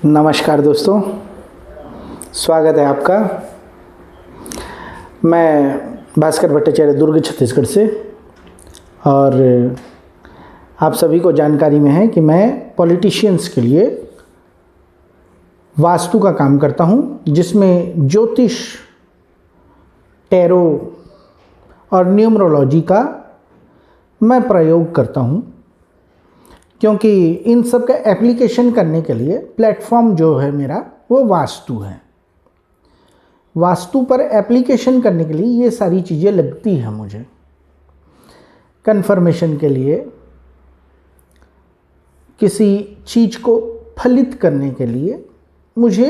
नमस्कार दोस्तों, स्वागत है आपका। मैं भास्कर भट्टाचार्य दुर्ग छत्तीसगढ़ से, और आप सभी को जानकारी में है कि मैं पॉलिटिशियंस के लिए वास्तु का काम करता हूं, जिसमें ज्योतिष, टैरो और न्यूमरोलॉजी का मैं प्रयोग करता हूं, क्योंकि इन सब का एप्लीकेशन करने के लिए प्लेटफॉर्म जो है मेरा वो वास्तु है। वास्तु पर एप्लीकेशन करने के लिए ये सारी चीज़ें लगती हैं मुझे। कन्फर्मेशन के लिए, किसी चीज़ को फलित करने के लिए मुझे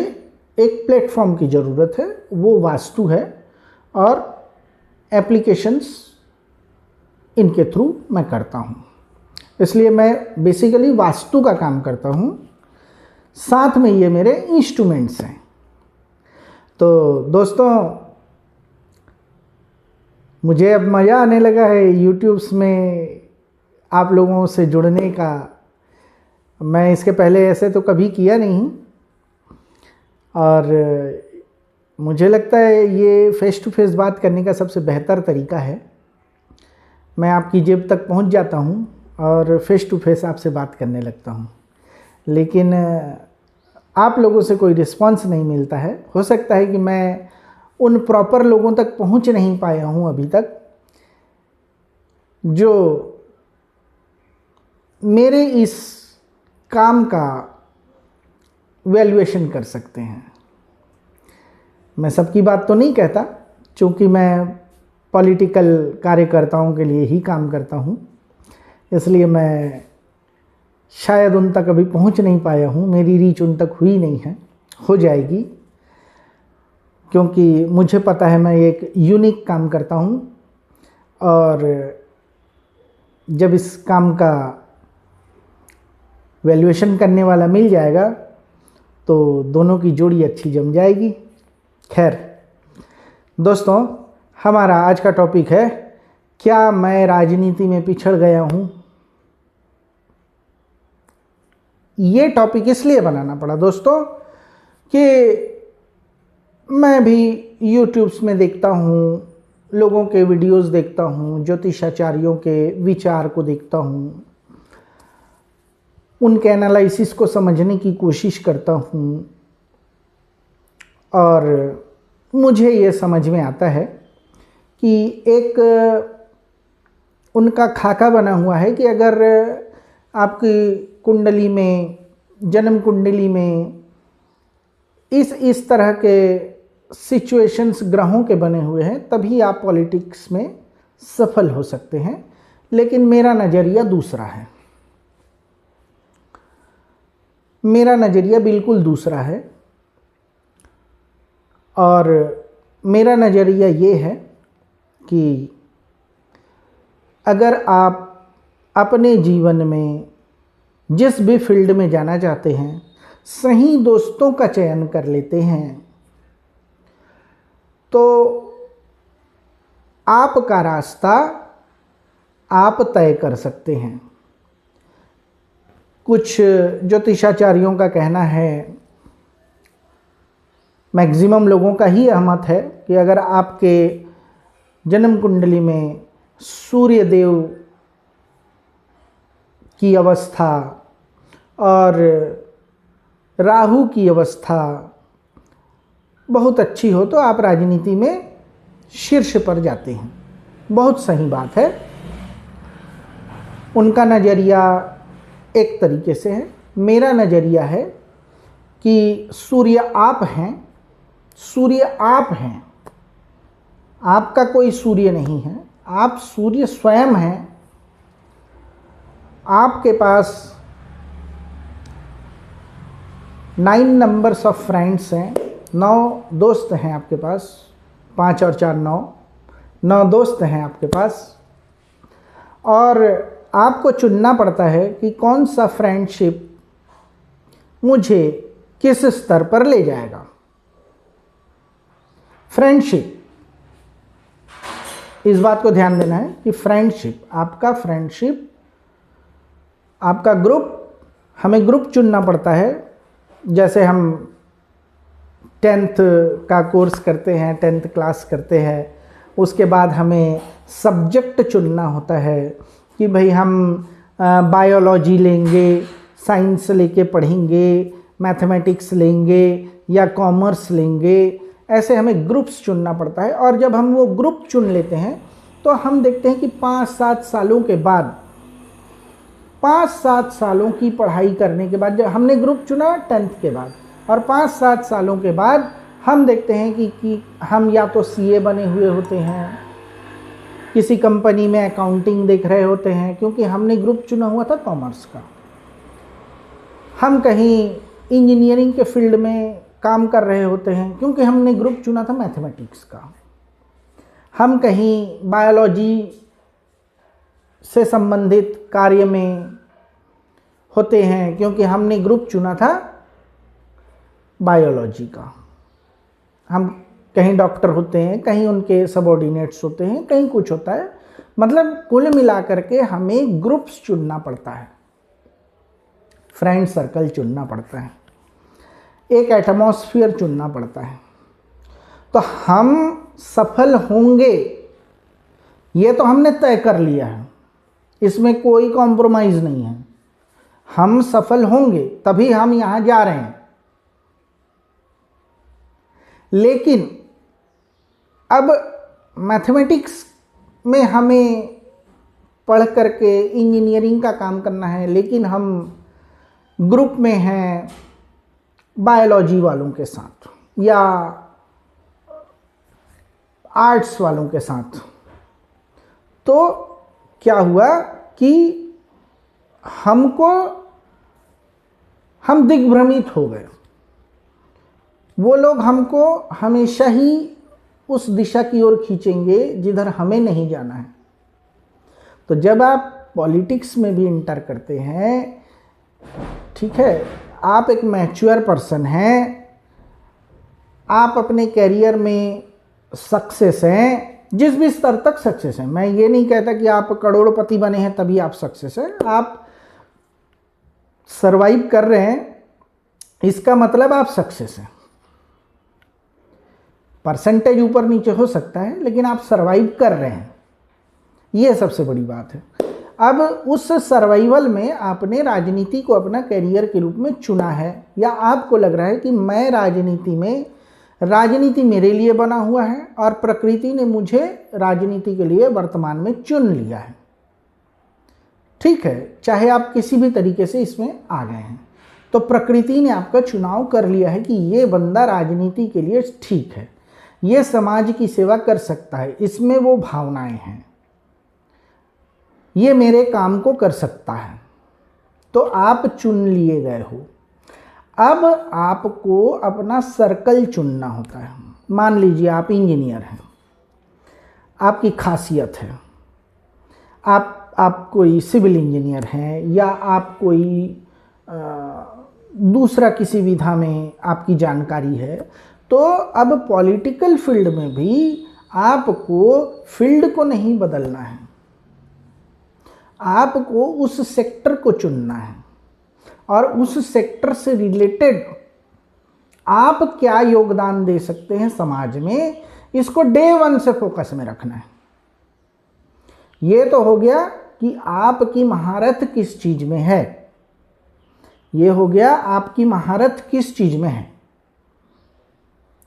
एक प्लेटफॉर्म की ज़रूरत है, वो वास्तु है। और एप्लीकेशंस इनके थ्रू मैं करता हूँ, इसलिए मैं बेसिकली वास्तु का काम करता हूँ। साथ में ये मेरे इंस्ट्रूमेंट्स हैं। तो दोस्तों, मुझे अब मज़ा आने लगा है यूट्यूब्स में आप लोगों से जुड़ने का। मैं इसके पहले ऐसे तो कभी किया नहीं, और मुझे लगता है ये फ़ेस टू फेस बात करने का सबसे बेहतर तरीका है। मैं आपकी जेब तक पहुंच जाता हूं और फेस टू फेस आपसे बात करने लगता हूं, लेकिन आप लोगों से कोई रिस्पांस नहीं मिलता है। हो सकता है कि मैं उन प्रॉपर लोगों तक पहुंच नहीं पाया हूं अभी तक, जो मेरे इस काम का वैल्यूएशन कर सकते हैं। मैं सबकी बात तो नहीं कहता, क्योंकि मैं पॉलिटिकल कार्यकर्ताओं के लिए ही काम करता हूं, इसलिए मैं शायद उन तक अभी पहुंच नहीं पाया हूं। मेरी रीच उन तक हुई नहीं है, हो जाएगी, क्योंकि मुझे पता है मैं एक यूनिक काम करता हूं। और जब इस काम का वैल्यूएशन करने वाला मिल जाएगा तो दोनों की जोड़ी अच्छी जम जाएगी। खैर दोस्तों, हमारा आज का टॉपिक है, क्या मैं राजनीति में पिछड़ गया हूं। ये टॉपिक इसलिए बनाना पड़ा दोस्तों कि मैं भी यूट्यूब्स में देखता हूँ, लोगों के वीडियोस देखता हूँ, ज्योतिषाचार्यों के विचार को देखता हूँ, उनके एनालिसिस को समझने की कोशिश करता हूँ, और मुझे ये समझ में आता है कि एक उनका खाका बना हुआ है कि अगर आपकी कुंडली में, जन्म कुंडली में इस तरह के सिचुएशंस ग्रहों के बने हुए हैं, तभी आप पॉलिटिक्स में सफल हो सकते हैं। लेकिन मेरा नज़रिया दूसरा है। मेरा नज़रिया बिल्कुल दूसरा है, और मेरा नज़रिया ये है कि अगर आप अपने जीवन में जिस भी फील्ड में जाना चाहते हैं, सही दोस्तों का चयन कर लेते हैं, तो आपका रास्ता आप तय कर सकते हैं। कुछ ज्योतिषाचार्यों का कहना है, मैक्सिमम लोगों का ही सहमत है, कि अगर आपके जन्म कुंडली में सूर्य देव की अवस्था और राहु की अवस्था बहुत अच्छी हो तो आप राजनीति में शीर्ष पर जाते हैं। बहुत सही बात है, उनका नज़रिया एक तरीके से है। मेरा नज़रिया है कि सूर्य आप हैं, सूर्य आप हैं, आपका कोई सूर्य नहीं है, आप सूर्य स्वयं हैं। आपके पास 9 नंबर्स ऑफ फ्रेंड्स हैं, 9 दोस्त हैं आपके पास, 5 और 4 9 दोस्त हैं आपके पास, और आपको चुनना पड़ता है कि कौन सा फ्रेंडशिप मुझे किस स्तर पर ले जाएगा। फ्रेंडशिप, इस बात को ध्यान देना है कि फ्रेंडशिप, आपका ग्रुप, हमें ग्रुप चुनना पड़ता है जैसे हम 10th का कोर्स करते हैं, 10th क्लास करते हैं, उसके बाद हमें सब्जेक्ट चुनना होता है कि भाई हम बायोलॉजी लेंगे, साइंस लेके पढ़ेंगे, मैथमेटिक्स लेंगे या कॉमर्स लेंगे। ऐसे हमें ग्रुप्स चुनना पड़ता है। और जब हम वो ग्रुप चुन लेते हैं तो हम देखते हैं कि 5-7 सालों के बाद, 5-7 सालों की पढ़ाई करने के बाद, जब हमने ग्रुप चुना 10th के बाद, और 5-7 सालों के बाद हम देखते हैं कि हम या तो सीए बने हुए होते हैं, किसी कंपनी में अकाउंटिंग देख रहे होते हैं क्योंकि हमने ग्रुप चुना हुआ था कॉमर्स का। हम कहीं इंजीनियरिंग के फील्ड में काम कर रहे होते हैं क्योंकि हमने ग्रुप चुना था मैथमेटिक्स का। हम कहीं बायोलॉजी से संबंधित कार्य में होते हैं क्योंकि हमने ग्रुप चुना था बायोलॉजी का। हम कहीं डॉक्टर होते हैं, कहीं उनके सबऑर्डिनेट्स होते हैं, कहीं कुछ होता है। मतलब कुल मिलाकर के हमें ग्रुप्स चुनना पड़ता है, फ्रेंड सर्कल चुनना पड़ता है, एक एटमॉस्फेयर चुनना पड़ता है। तो हम सफल होंगे ये तो हमने तय कर लिया है, इसमें कोई कॉम्प्रोमाइज़ नहीं है। हम सफल होंगे तभी हम यहाँ जा रहे हैं। लेकिन अब मैथमेटिक्स में हमें पढ़ करके इंजीनियरिंग का काम करना है, लेकिन हम ग्रुप में हैं बायोलॉजी वालों के साथ या आर्ट्स वालों के साथ। तो क्या हुआ कि हम दिग्भ्रमित हो गए। वो लोग हमको हमेशा ही उस दिशा की ओर खींचेंगे जिधर हमें नहीं जाना है। तो जब आप पॉलिटिक्स में भी इंटर करते हैं, ठीक है, आप एक मैच्योर पर्सन हैं, आप अपने कैरियर में सक्सेस हैं, जिस भी स्तर तक सक्सेस हैं। मैं ये नहीं कहता कि आप करोड़पति बने हैं तभी आप सक्सेस हैं। आप सरवाइव कर रहे हैं, इसका मतलब आप सक्सेस हैं। परसेंटेज ऊपर नीचे हो सकता है लेकिन आप सरवाइव कर रहे हैं, ये सबसे बड़ी बात है। अब उस सर्वाइवल में आपने राजनीति को अपना करियर के रूप में चुना है, या आपको लग रहा है कि मैं राजनीति मेरे लिए बना हुआ है और प्रकृति ने मुझे राजनीति के लिए वर्तमान में चुन लिया है। ठीक है, चाहे आप किसी भी तरीके से इसमें आ गए हैं, तो प्रकृति ने आपका चुनाव कर लिया है कि ये बंदा राजनीति के लिए ठीक है, ये समाज की सेवा कर सकता है, इसमें वो भावनाएं हैं, ये मेरे काम को कर सकता है। तो आप चुन लिए गए हो। अब आपको अपना सर्कल चुनना होता है। मान लीजिए आप इंजीनियर हैं, आपकी खासियत है, आप कोई सिविल इंजीनियर हैं, या आप कोई दूसरा किसी विधा में आपकी जानकारी है। तो अब पॉलिटिकल फील्ड में भी आपको फील्ड को नहीं बदलना है, आपको उस सेक्टर को चुनना है और उस सेक्टर से रिलेटेड आप क्या योगदान दे सकते हैं समाज में, इसको डे 1 से फोकस में रखना है। ये तो हो गया कि आपकी महारत किस चीज में है, ये हो गया आपकी महारत किस चीज में है।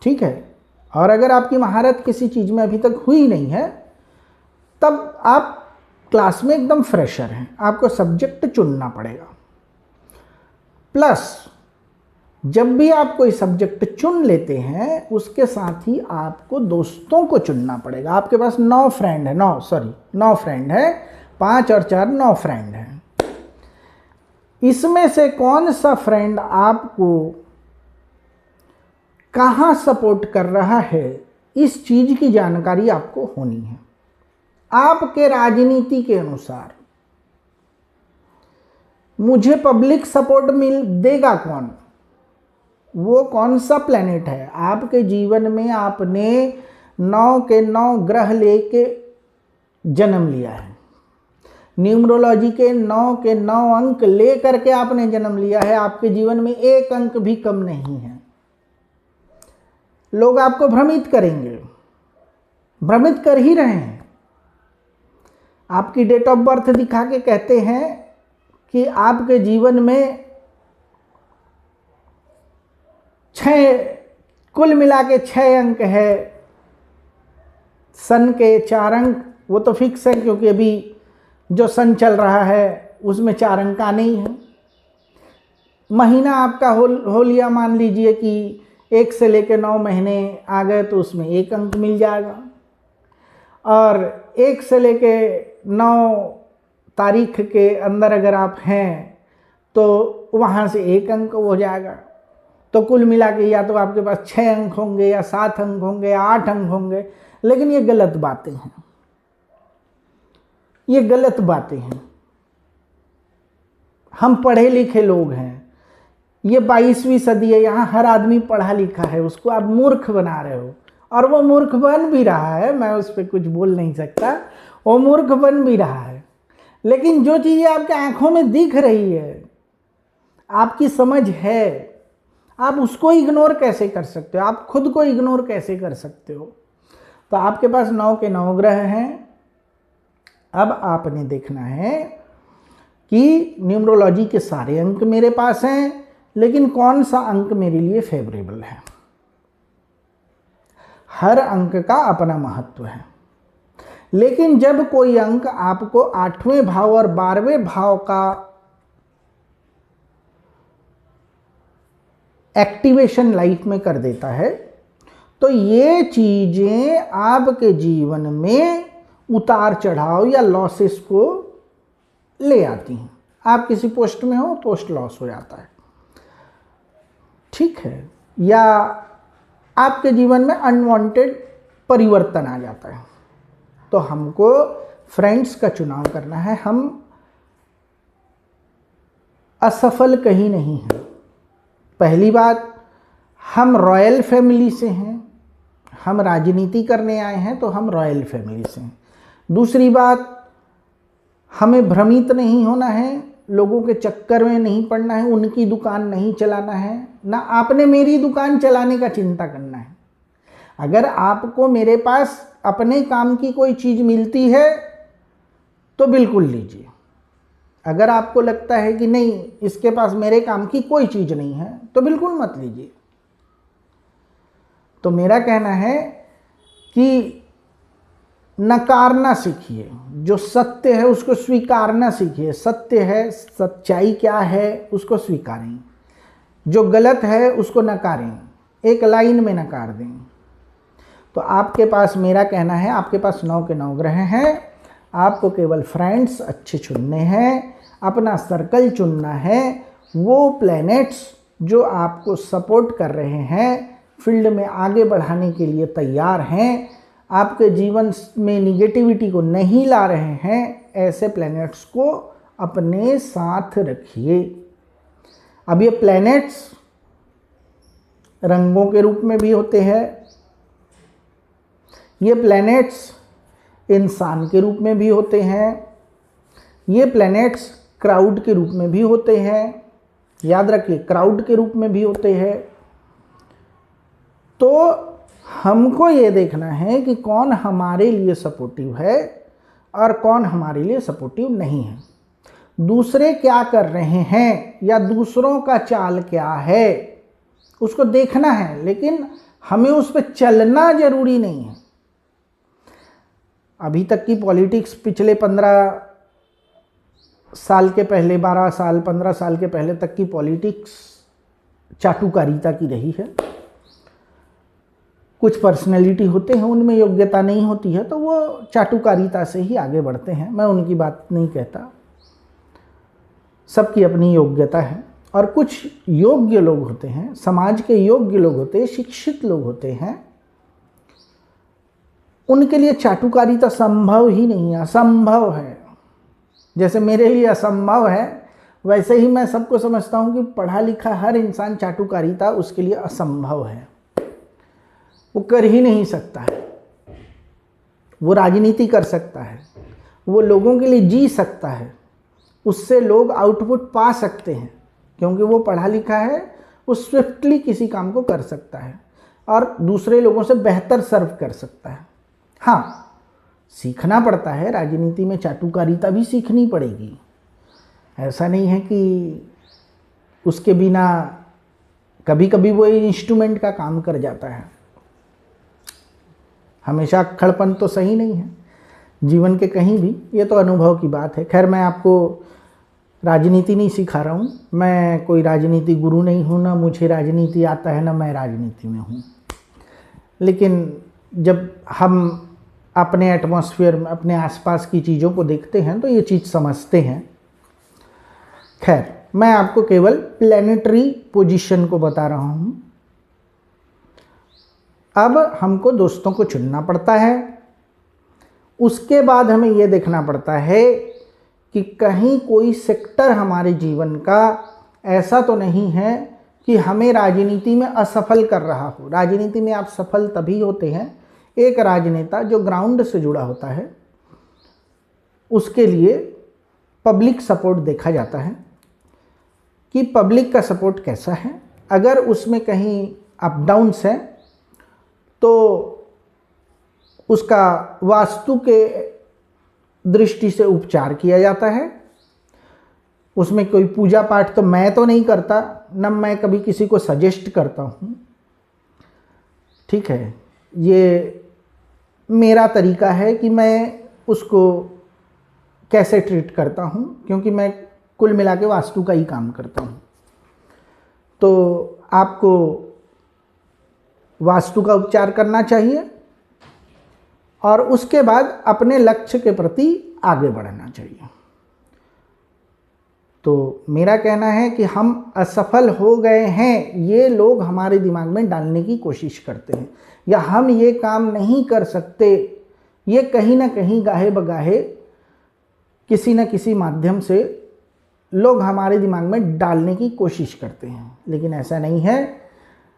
ठीक है, और अगर आपकी महारत किसी चीज में अभी तक हुई नहीं है, तब आप क्लास में एकदम फ्रेशर हैं, आपको सब्जेक्ट चुनना पड़ेगा। प्लस जब भी आप कोई सब्जेक्ट चुन लेते हैं, उसके साथ ही आपको दोस्तों को चुनना पड़ेगा। आपके पास 9 फ्रेंड है, 9 फ्रेंड है, 5 और 4 9 फ्रेंड हैं। इसमें से कौन सा फ्रेंड आपको कहाँ सपोर्ट कर रहा है, इस चीज की जानकारी आपको होनी है। आपके राजनीति के अनुसार मुझे पब्लिक सपोर्ट देगा कौन, वो कौन सा प्लेनेट है। आपके जीवन में आपने 9 के 9 ग्रह लेके जन्म लिया है, न्यूमरोलॉजी के 9 अंक ले करके आपने जन्म लिया है, आपके जीवन में 1 अंक भी कम नहीं है। लोग आपको भ्रमित करेंगे, भ्रमित कर ही रहे हैं। आपकी डेट ऑफ बर्थ दिखा के कहते हैं कि आपके जीवन में 6 कुल मिला के 6 अंक है। सन के 4 अंक वो तो फिक्स है, क्योंकि अभी जो सन चल रहा है उसमें 4 अंक आने ही है। महीना आपका हो लिया, मान लीजिए कि 1 से लेकर 9 महीने आ गए तो उसमें 1 अंक मिल जाएगा, और 1 से लेके 9 तारीख के अंदर अगर आप हैं तो वहाँ से 1 अंक हो जाएगा। तो कुल मिला के या तो आपके पास 6 अंक होंगे, या 7 अंक होंगे, या 8 अंक होंगे। लेकिन ये गलत बातें हैं, ये गलत बातें हैं। हम पढ़े लिखे लोग हैं, ये 22वीं सदी है, यहाँ हर आदमी पढ़ा लिखा है, उसको आप मूर्ख बना रहे हो, और वो मूर्ख बन भी रहा है। मैं उस पर कुछ बोल नहीं सकता, वो मूर्ख बन भी रहा है। लेकिन जो चीज़ें आपके आंखों में दिख रही है, आपकी समझ है, आप उसको इग्नोर कैसे कर सकते हो? आप खुद को इग्नोर कैसे कर सकते हो? तो आपके पास 9 के 9 ग्रह हैं। अब आपने देखना है कि न्यूमरोलॉजी के सारे अंक मेरे पास हैं, लेकिन कौन सा अंक मेरे लिए फेवरेबल है। हर अंक का अपना महत्व है, लेकिन जब कोई अंक आपको 8वें भाव और 12वें भाव का एक्टिवेशन लाइफ में कर देता है, तो ये चीजें आपके जीवन में उतार चढ़ाव या लॉसेस को ले आती हैं। आप किसी पोस्ट में हो, पोस्ट लॉस हो जाता है, ठीक है, या आपके जीवन में अनवांटेड परिवर्तन आ जाता है। तो हमको फ्रेंड्स का चुनाव करना है। हम असफल कहीं नहीं हैं। पहली बात, हम रॉयल फैमिली से हैं, हम राजनीति करने आए हैं तो हम रॉयल फैमिली से हैं। दूसरी बात, हमें भ्रमित नहीं होना है, लोगों के चक्कर में नहीं पड़ना है, उनकी दुकान नहीं चलाना है, ना आपने मेरी दुकान चलाने का चिंता करना है। अगर आपको मेरे पास अपने काम की कोई चीज़ मिलती है तो बिल्कुल लीजिए। अगर आपको लगता है कि नहीं, इसके पास मेरे काम की कोई चीज़ नहीं है, तो बिल्कुल मत लीजिए। तो मेरा कहना है कि नकारना सीखिए, जो सत्य है उसको स्वीकारना सीखिए। सत्य है, सच्चाई क्या है उसको स्वीकारें, जो गलत है उसको नकारें, एक लाइन में नकार दें। तो आपके पास, मेरा कहना है, आपके पास 9 के 9 ग्रह हैं। आपको केवल फ्रेंड्स अच्छे चुनने हैं, अपना सर्कल चुनना है, वो प्लैनेट्स जो आपको सपोर्ट कर रहे हैं, फील्ड में आगे बढ़ाने के लिए तैयार हैं, आपके जीवन में निगेटिविटी को नहीं ला रहे हैं, ऐसे प्लैनेट्स को अपने साथ रखिए। अब ये प्लैनेट्स रंगों के रूप में भी होते हैं, ये प्लैनेट्स इंसान के रूप में भी होते हैं, ये प्लैनेट्स क्राउड के रूप में भी होते हैं। याद रखिए, क्राउड के रूप में भी होते हैं। तो हमको ये देखना है कि कौन हमारे लिए सपोर्टिव है और कौन हमारे लिए सपोर्टिव नहीं है। दूसरे क्या कर रहे हैं या दूसरों का चाल क्या है उसको देखना है, लेकिन हमें उस पर चलना जरूरी नहीं है। अभी तक की पॉलिटिक्स पिछले 15 साल के पहले, 12 साल 15 साल के पहले तक की पॉलिटिक्स चाटुकारिता की रही है। कुछ पर्सनैलिटी होते हैं, उनमें योग्यता नहीं होती है तो वो चाटुकारिता से ही आगे बढ़ते हैं। मैं उनकी बात नहीं कहता, सबकी अपनी योग्यता है। और कुछ योग्य लोग होते हैं, समाज के योग्य लोग होते हैं, शिक्षित लोग होते हैं, उनके लिए चाटुकारिता संभव ही नहीं है, असंभव है। जैसे मेरे लिए असंभव है, वैसे ही मैं सबको समझता हूँ कि पढ़ा लिखा हर इंसान चाटुकारिता उसके लिए असंभव है, वो कर ही नहीं सकता है। वो राजनीति कर सकता है, वो लोगों के लिए जी सकता है, उससे लोग आउटपुट पा सकते हैं, क्योंकि वो पढ़ा लिखा है, वो स्विफ्टली किसी काम को कर सकता है और दूसरे लोगों से बेहतर सर्व कर सकता है। हाँ, सीखना पड़ता है, राजनीति में चाटुकारिता भी सीखनी पड़ेगी। ऐसा नहीं है कि उसके बिना, कभी कभी वो इंस्ट्रूमेंट का काम कर जाता है। हमेशा अक्खड़पन तो सही नहीं है जीवन के कहीं भी, ये तो अनुभव की बात है। खैर, मैं आपको राजनीति नहीं सिखा रहा हूँ, मैं कोई राजनीति गुरु नहीं हूँ, ना मुझे राजनीति आता है, ना मैं राजनीति में हूँ। लेकिन जब हम अपने एटमॉस्फेयर में, अपने आसपास की चीज़ों को देखते हैं तो ये चीज़ समझते हैं। खैर, मैं आपको केवल प्लैनेटरी पोजीशन को बता रहा हूँ। अब हमको दोस्तों को चुनना पड़ता है, उसके बाद हमें ये देखना पड़ता है कि कहीं कोई सेक्टर हमारे जीवन का ऐसा तो नहीं है कि हमें राजनीति में असफल कर रहा हो। राजनीति में आप सफल तभी होते हैं, एक राजनेता जो ग्राउंड से जुड़ा होता है, उसके लिए पब्लिक सपोर्ट देखा जाता है कि पब्लिक का सपोर्ट कैसा है। अगर उसमें कहीं अप डाउन्स हैं तो उसका वास्तु के दृष्टि से उपचार किया जाता है। उसमें कोई पूजा पाठ तो मैं तो नहीं करता, न मैं कभी किसी को सजेस्ट करता हूँ, ठीक है। ये मेरा तरीका है कि मैं उसको कैसे ट्रीट करता हूँ, क्योंकि मैं कुल मिला के वास्तु का ही काम करता हूँ। तो आपको वास्तु का उपचार करना चाहिए और उसके बाद अपने लक्ष्य के प्रति आगे बढ़ना चाहिए। तो मेरा कहना है कि हम असफल हो गए हैं, ये लोग हमारे दिमाग में डालने की कोशिश करते हैं, या हम ये काम नहीं कर सकते, ये कहीं ना कहीं गाहे बगाहे किसी न किसी माध्यम से लोग हमारे दिमाग में डालने की कोशिश करते हैं। लेकिन ऐसा नहीं है।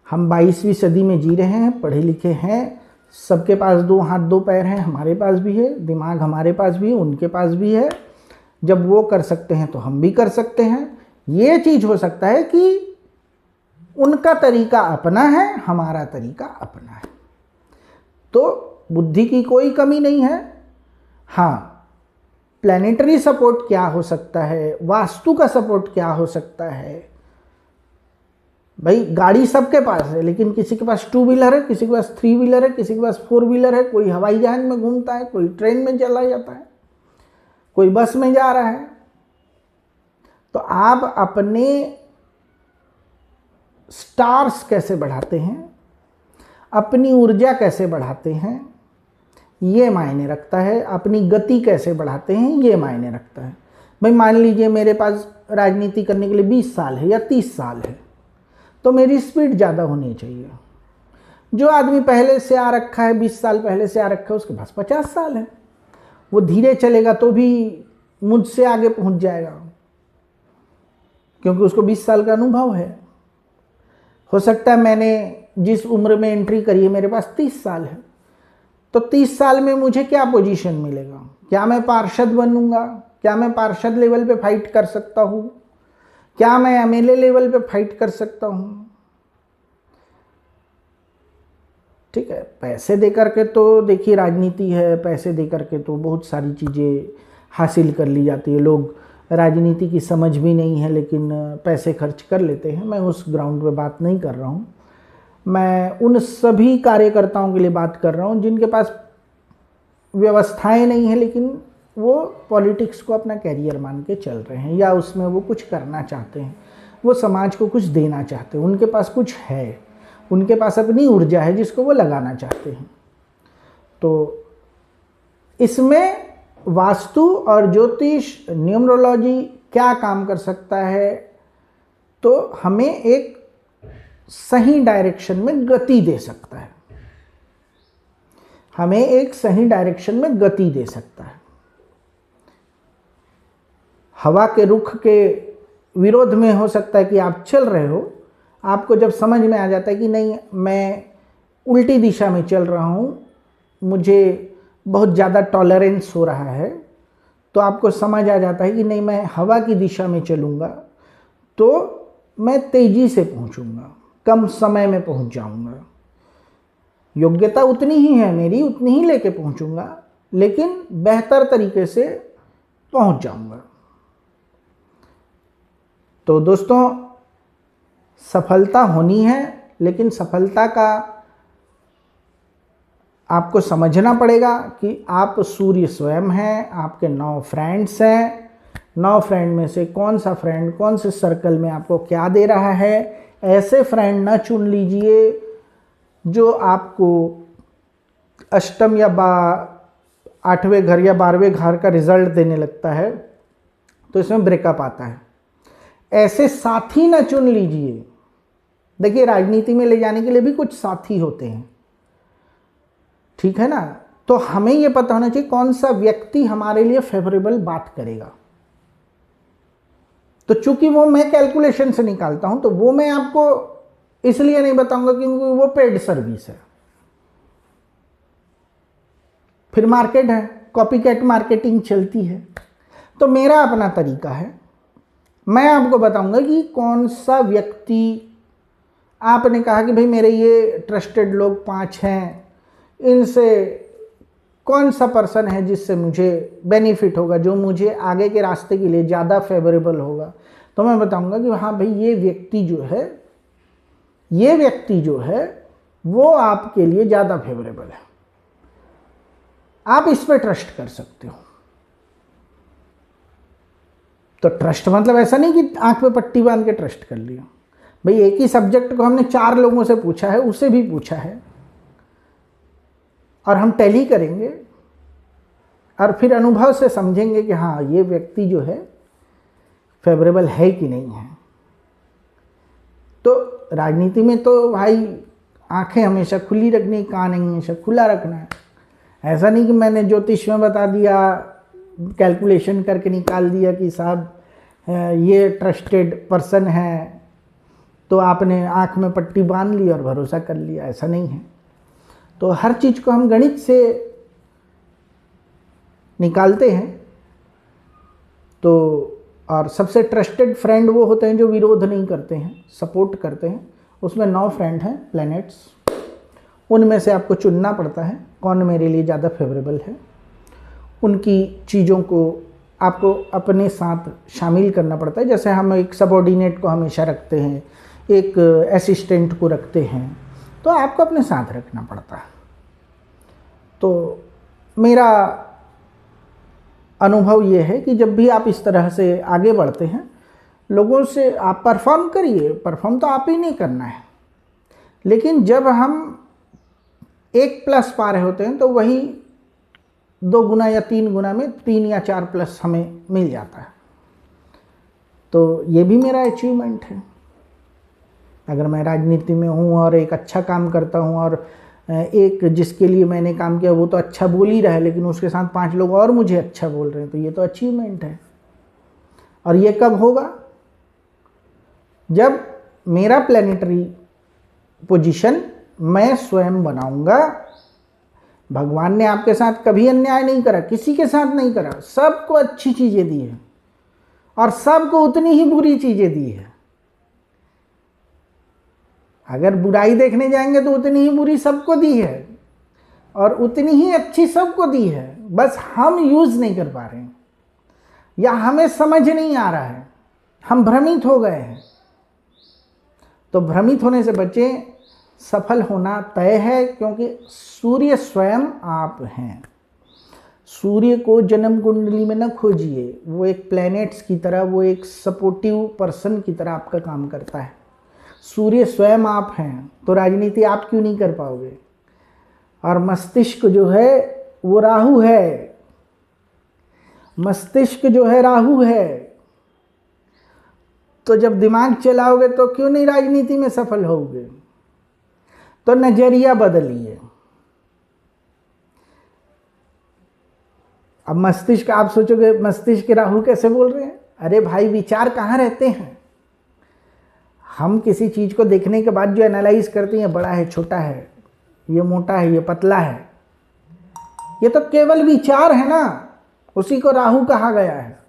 हम 22वीं सदी में जी रहे हैं, पढ़े लिखे हैं, सबके पास 2 हाथ 2 पैर हैं, हमारे पास भी है, दिमाग हमारे पास भी है, उनके पास भी है। जब वो कर सकते हैं तो हम भी कर सकते हैं। ये चीज़ हो सकता है कि उनका तरीका अपना है, हमारा तरीका अपना है, तो बुद्धि की कोई कमी नहीं है। हाँ, प्लैनेटरी सपोर्ट क्या हो सकता है, वास्तु का सपोर्ट क्या हो सकता है। भाई, गाड़ी सबके पास है, लेकिन किसी के पास 2 व्हीलर है, किसी के पास 3 व्हीलर है, किसी के पास 4 व्हीलर है, कोई हवाई जहाज में घूमता है, कोई ट्रेन में चला जाता है, कोई बस में जा रहा है। तो आप अपने स्टार्स कैसे बढ़ाते हैं, अपनी ऊर्जा कैसे बढ़ाते हैं, ये मायने रखता है। अपनी गति कैसे बढ़ाते हैं, ये मायने रखता है। भाई, मान लीजिए मेरे पास राजनीति करने के लिए 20 साल है या 30 साल है, तो मेरी स्पीड ज़्यादा होनी चाहिए। जो आदमी पहले से आ रखा है, 20 साल पहले से आ रखा है, उसके पास 50 साल है, वो धीरे चलेगा तो भी मुझसे आगे पहुंच जाएगा, क्योंकि उसको 20 साल का अनुभव है। हो सकता है मैंने जिस उम्र में एंट्री करी है, मेरे पास 30 साल है, तो 30 साल में मुझे क्या पोजीशन मिलेगा? क्या मैं पार्षद बनूंगा? क्या मैं पार्षद लेवल पे फाइट कर सकता हूँ? क्या मैं एमएलए लेवल पे फाइट कर सकता हूँ? ठीक है, पैसे दे करके तो देखिए राजनीति है, पैसे दे करके तो बहुत सारी चीज़ें हासिल कर ली जाती है। लोग राजनीति की समझ भी नहीं है, लेकिन पैसे खर्च कर लेते हैं। मैं उस ग्राउंड पे बात नहीं कर रहा हूँ, मैं उन सभी कार्यकर्ताओं के लिए बात कर रहा हूँ जिनके पास व्यवस्थाएं नहीं है, लेकिन वो पॉलिटिक्स को अपना कैरियर मान के चल रहे हैं, या उसमें वो कुछ करना चाहते हैं, वो समाज को कुछ देना चाहते हैं, उनके पास कुछ है, उनके पास अपनी ऊर्जा है जिसको वो लगाना चाहते हैं। तो इसमें वास्तु और ज्योतिष, न्यूमरोलॉजी क्या काम कर सकता है? तो हमें एक सही डायरेक्शन में गति दे सकता है, हमें एक सही डायरेक्शन में गति दे सकता है। हवा के रुख के विरोध में हो सकता है कि आप चल रहे हो, आपको जब समझ में आ जाता है कि नहीं, मैं उल्टी दिशा में चल रहा हूँ, मुझे बहुत ज़्यादा टॉलरेंस हो रहा है, तो आपको समझ आ जाता है कि नहीं, मैं हवा की दिशा में चलूँगा तो मैं तेज़ी से पहुँचूँगा, कम समय में पहुँच जाऊँगा। योग्यता उतनी ही है मेरी, उतनी ही लेके पहुँचूँगा, लेकिन बेहतर तरीके से पहुँच जाऊँगा। तो दोस्तों, सफलता होनी है, लेकिन सफलता का आपको समझना पड़ेगा कि आप सूर्य स्वयं हैं, आपके 9 फ्रेंड्स हैं, 9 फ्रेंड में से कौन सा फ्रेंड कौन से सर्कल में आपको क्या दे रहा है। ऐसे फ्रेंड न चुन लीजिए जो आपको अष्टम या 8वें घर या 12वें घर का रिजल्ट देने लगता है, तो इसमें ब्रेकअप आता है। ऐसे साथी न चुन लीजिए। देखिए, राजनीति में ले जाने के लिए भी कुछ साथी होते हैं, ठीक है ना। तो हमें यह पता होना चाहिए कौन सा व्यक्ति हमारे लिए फेवरेबल बात करेगा। तो चूंकि वो मैं कैलकुलेशन से निकालता हूं, तो वो मैं आपको इसलिए नहीं बताऊंगा क्योंकि वो पेड सर्विस है। फिर मार्केट है, कॉपीकैट मार्केटिंग चलती है। तो मेरा अपना तरीका है, मैं आपको बताऊंगा कि कौन सा व्यक्ति, आपने कहा कि भाई मेरे ये ट्रस्टेड लोग 5 हैं, इनसे कौन सा पर्सन है जिससे मुझे बेनिफिट होगा, जो मुझे आगे के रास्ते के लिए ज़्यादा फेवरेबल होगा। तो मैं बताऊंगा कि हाँ भाई, ये व्यक्ति जो है वो आपके लिए ज़्यादा फेवरेबल है, आप इस पर ट्रस्ट कर सकते हो। तो ट्रस्ट मतलब ऐसा नहीं कि आंख पे पट्टी बांध के ट्रस्ट कर लिया। भाई, एक ही सब्जेक्ट को हमने 4 लोगों से पूछा है, उससे भी पूछा है, और हम टैली करेंगे और फिर अनुभव से समझेंगे कि हाँ, ये व्यक्ति जो है फेवरेबल है कि नहीं है। तो राजनीति में तो भाई आंखें हमेशा खुली रखनी, कान हमेशा खुला रखना है। ऐसा नहीं कि मैंने ज्योतिष में बता दिया, कैलकुलेशन करके निकाल दिया कि साहब ये ट्रस्टेड पर्सन है, तो आपने आँख में पट्टी बांध ली और भरोसा कर लिया। ऐसा नहीं है। तो हर चीज़ को हम गणित से निकालते हैं। तो और सबसे ट्रस्टेड फ्रेंड वो होते हैं जो विरोध नहीं करते हैं, सपोर्ट करते हैं। उसमें 9 फ्रेंड हैं, प्लैनेट्स। उनमें से आपको चुनना पड़ता है कौन मेरे लिए ज़्यादा फेवरेबल है। उनकी चीज़ों को आपको अपने साथ शामिल करना पड़ता है। जैसे हम एक सबऑर्डिनेट को हमेशा रखते हैं, एक असिस्टेंट को रखते हैं, तो आपको अपने साथ रखना पड़ता है। तो मेरा अनुभव ये है कि जब भी आप इस तरह से आगे बढ़ते हैं, लोगों से आप परफॉर्म करिए। परफॉर्म तो आप ही नहीं करना है, लेकिन जब हम 1+ पा रहे होते हैं तो वही 2 गुना या 3 गुना में 3 या 4+ हमें मिल जाता है। तो ये भी मेरा अचीवमेंट है। अगर मैं राजनीति में हूँ और एक अच्छा काम करता हूँ और एक जिसके लिए मैंने काम किया वो तो अच्छा बोल ही रहा है, लेकिन उसके साथ 5 लोग और मुझे अच्छा बोल रहे हैं, तो ये तो अचीवमेंट है। और ये कब होगा? जब मेरा प्लैनेटरी पोजीशन मैं स्वयं बनाऊंगा। भगवान ने आपके साथ कभी अन्याय नहीं करा, किसी के साथ नहीं करा। सबको अच्छी चीज़ें दी है और सबको उतनी ही बुरी चीज़ें दी है। अगर बुराई देखने जाएंगे तो उतनी ही बुरी सबको दी है और उतनी ही अच्छी सबको दी है। बस हम यूज़ नहीं कर पा रहे हैं या हमें समझ नहीं आ रहा है, हम भ्रमित हो गए हैं। तो भ्रमित होने से बचें। सफल होना तय है, क्योंकि सूर्य स्वयं आप हैं। सूर्य को जन्म कुंडली में न खोजिए, वो एक प्लैनेट्स की तरह, वो एक सपोर्टिव पर्सन की तरह आपका काम करता है। सूर्य स्वयं आप हैं, तो राजनीति आप क्यों नहीं कर पाओगे? और मस्तिष्क जो है वो राहु है, मस्तिष्क जो है राहु है। तो जब दिमाग चलाओगे तो क्यों नहीं राजनीति में सफल होगे? तो नजरिया बदलिए। अब मस्तिष्क, आप सोचोगे मस्तिष्क राहु कैसे बोल रहे हैं? अरे भाई, विचार कहाँ रहते हैं? हम किसी चीज़ को देखने के बाद जो एनालाइज करते हैं, बड़ा है, छोटा है, ये मोटा है, ये पतला है, ये तो केवल विचार है ना। उसी को राहु कहा गया है,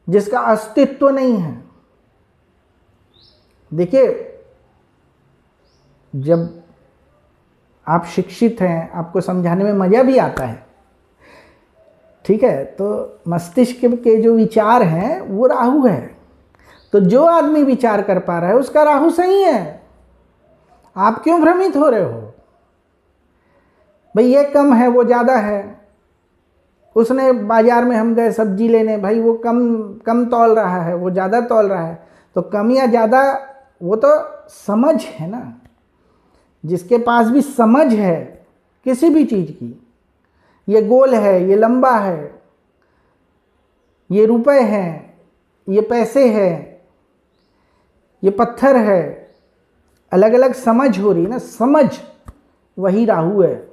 जिसका अस्तित्व नहीं है। देखिए, जब आप शिक्षित हैं, आपको समझाने में मज़ा भी आता है, ठीक है, तो मस्तिष्क के जो विचार हैं वो राहु है। तो जो आदमी विचार कर पा रहा है उसका राहु सही है। आप क्यों भ्रमित हो रहे हो? भाई ये कम है, वो ज़्यादा है। उसने बाजार में, हम गए सब्जी लेने, भाई वो कम तौल रहा है, वो ज़्यादा तौल रहा है। तो कम या ज़्यादा वो तो समझ है ना। जिसके पास भी समझ है किसी भी चीज़ की, ये गोल है, ये लंबा है, ये रुपए हैं, ये पैसे हैं, ये पत्थर है, अलग अलग समझ हो रही है ना, समझ, वही राहु है।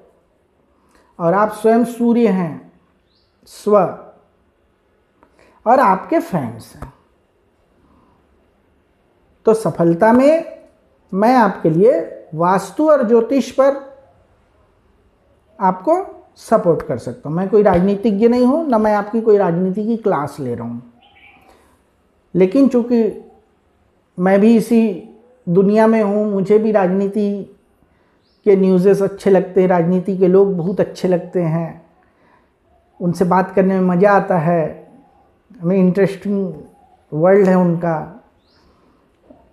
और आप स्वयं सूर्य हैं, स्व, और आपके फैंस हैं। तो सफलता में मैं आपके लिए वास्तु और ज्योतिष पर आपको सपोर्ट कर सकता हूँ। मैं कोई राजनीतिज्ञ नहीं हूँ, ना मैं आपकी कोई राजनीति की क्लास ले रहा हूँ। लेकिन चूंकि मैं भी इसी दुनिया में हूँ, मुझे भी राजनीति के न्यूज़ेस अच्छे लगते हैं, राजनीति के लोग बहुत अच्छे लगते हैं, उनसे बात करने में मज़ा आता है, हमें इंटरेस्टिंग वर्ल्ड है उनका,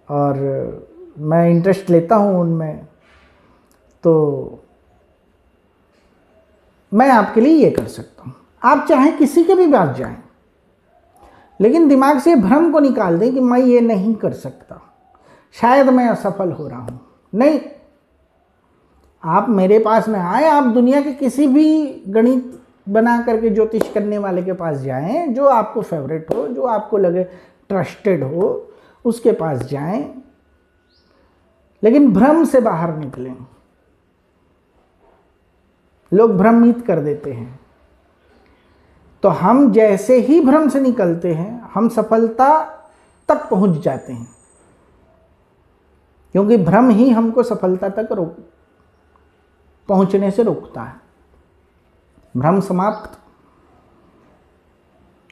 और मैं इंटरेस्ट लेता हूँ उनमें। तो मैं आपके लिए ये कर सकता हूँ। आप चाहें किसी के भी पास जाएं, लेकिन दिमाग से भ्रम को निकाल दें कि मैं ये नहीं कर सकता, शायद मैं असफल हो रहा हूँ। नहीं, आप मेरे पास में आए, आप दुनिया के किसी भी गणित बना करके ज्योतिष करने वाले के पास जाएं, जो आपको फेवरेट हो, जो आपको लगे ट्रस्टेड हो, उसके पास जाएं, लेकिन भ्रम से बाहर निकलें। लोग भ्रमित कर देते हैं, तो हम जैसे ही भ्रम से निकलते हैं, हम सफलता तक पहुंच जाते हैं, क्योंकि भ्रम ही हमको सफलता तक पहुंचने से रोकता है। भ्रम समाप्त,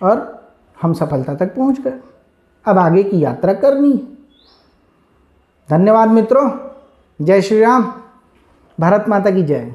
और हम सफलता तक पहुंच गए। अब आगे की यात्रा करनी है। धन्यवाद मित्रों। जय श्री राम। भारत माता की जय।